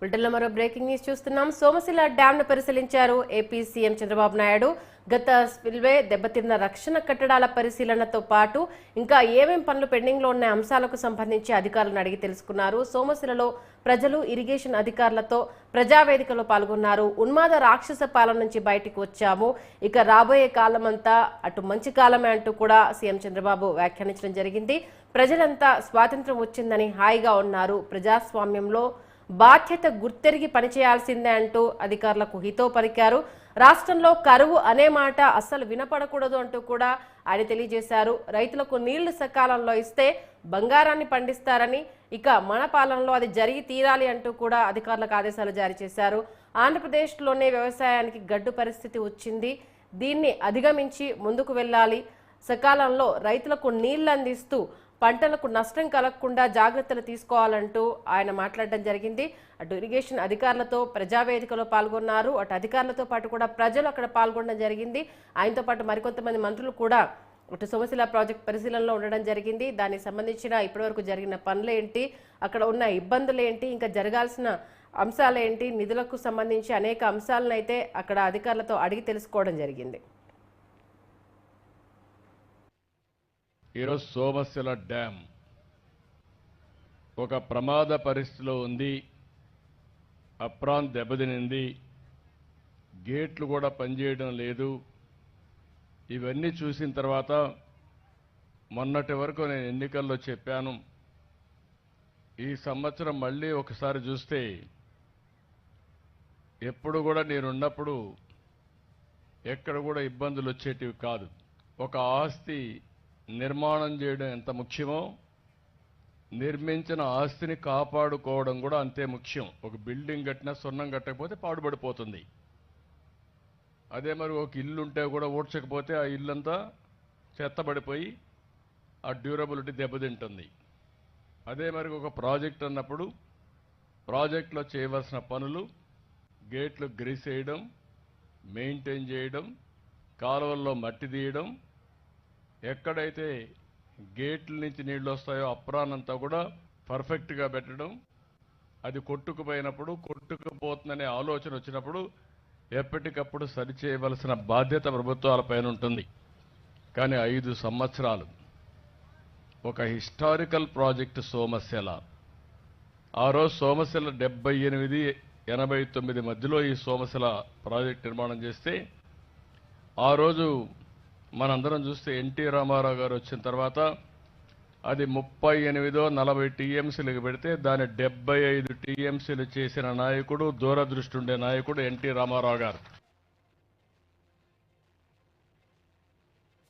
బులెటిన్లో మరో breaking news చూస్తున్నాం. సోమశిల డ్యామ్ ను పరిశీలించారు ఏపీ సీఎం చంద్రబాబు నాయుడు. గత స్పిల్వే దెబ్బతిన్న రక్షణ కట్టడాల పరిశీలనతో పాటు ఇంకా ఏమేం పనులు పెండింగ్ లో ఉన్న అంశాలకు సంబంధించి అధికారులను అడిగి తెలుసుకున్నారు. సోమశిలలో ప్రజలు, ఇరిగేషన్ అధికారులతో ప్రజావేదికలో పాల్గొన్నారు. ఉన్మాద రాక్షస పాలన నుంచి బయటికి వచ్చాము, ఇక రాబోయే కాలమంతా అటు మంచి కాలమే అంటూ కూడా సీఎం చంద్రబాబు వ్యాఖ్యానించడం జరిగింది. ప్రజలంతా స్వాతంత్రం వచ్చిందని హాయిగా ఉన్నారు, ప్రజాస్వామ్యంలో బాధ్యత గుర్తెరిగి పనిచేయాల్సిందే అంటూ అధికారులకు హితో పలికారు. రాష్ట్రంలో కరువు అనే మాట అస్సలు వినపడకూడదు అంటూ కూడా ఆయన తెలియజేశారు. రైతులకు నీళ్లు సకాలంలో ఇస్తే బంగారాన్ని పండిస్తారని, ఇక మన పాలనలో అది జరిగి తీరాలి అంటూ కూడా అధికారులకు ఆదేశాలు జారీ చేశారు. ఆంధ్రప్రదేశ్లోనే వ్యవసాయానికి గడ్డు పరిస్థితి వచ్చింది, దీన్ని అధిగమించి ముందుకు వెళ్ళాలి, సకాలంలో రైతులకు నీళ్లు అందిస్తూ పంటలకు నష్టం కలగకుండా జాగ్రత్తలు తీసుకోవాలంటూ ఆయన మాట్లాడడం జరిగింది. అటు ఇరిగేషన్ అధికారులతో ప్రజావేదికలో పాల్గొన్నారు, అటు అధికారులతో పాటు కూడా ప్రజలు అక్కడ పాల్గొనడం జరిగింది. ఆయనతో పాటు మరికొంతమంది మంత్రులు కూడా అటు సోమశిల ప్రాజెక్ట్ పరిశీలనలో ఉండడం జరిగింది. దానికి సంబంధించిన ఇప్పటివరకు జరిగిన పనులేంటి, అక్కడ ఉన్న ఇబ్బందులేంటి, ఇంకా జరగాల్సిన అంశాలేంటి, నిధులకు సంబంధించి అనేక అంశాలను అయితే అక్కడ అధికారులతో అడిగి తెలుసుకోవడం జరిగింది. ఈరోజు సోమశిల డ్యామ్ ఒక ప్రమాద పరిస్థితిలో ఉంది. అప్రాన్ దెబ్బతినింది, గేట్లు కూడా పనిచేయడం లేదు. ఇవన్నీ చూసిన తర్వాత మొన్నటి వరకు నేను ఎన్నికల్లో చెప్పాను, ఈ సంవత్సరం మళ్ళీ ఒకసారి చూస్తే ఎప్పుడు కూడా నేనున్నప్పుడు ఎక్కడ కూడా ఇబ్బందులు వచ్చేటివి కాదు. ఒక ఆస్తి నిర్మాణం చేయడం ఎంత ముఖ్యమో నిర్మించిన ఆస్తిని కాపాడుకోవడం కూడా అంతే ముఖ్యం. ఒక బిల్డింగ్ కట్టినా సున్నం కట్టకపోతే పాడుపడిపోతుంది. అదే మరి ఒక ఇల్లు ఉంటే కూడా ఊడ్చకపోతే ఆ ఇల్లంతా చెత్తబడిపోయి ఆ డ్యూరబిలిటీ దెబ్బతింటుంది. అదే మరి ఒక ప్రాజెక్ట్ అన్నప్పుడు ప్రాజెక్టులో చేయవలసిన పనులు, గేట్లు గ్రీస్ వేయడం, మెయింటైన్ చేయడం, కాలువల్లో మట్టి తీయడం, ఎక్కడైతే గేట్ల నుంచి నీళ్లు వస్తాయో అప్రానంతా కూడా పర్ఫెక్ట్గా పెట్టడం, అది కొట్టుకుపోయినప్పుడు కొట్టుకుపోతుందనే ఆలోచన వచ్చినప్పుడు ఎప్పటికప్పుడు సరిచేయవలసిన బాధ్యత ప్రభుత్వాలపైన ఉంటుంది. కానీ 5 సంవత్సరాలు ఒక హిస్టారికల్ ప్రాజెక్టు సోమశిల, ఆ రోజు సోమశిల 78-89 మధ్యలో ఈ సోమశిల ప్రాజెక్టు నిర్మాణం చేస్తే ఆ రోజు మనందరం చూస్తే ఎన్టీ రామారావు గారు వచ్చిన తర్వాత అది 38-40 టీఎంసీలకు పెడితే దాన్ని 75 టీఎంసీలు చేసిన నాయకుడు, దూరదృష్టి ఉండే నాయకుడు ఎన్టీ రామారావు గారు.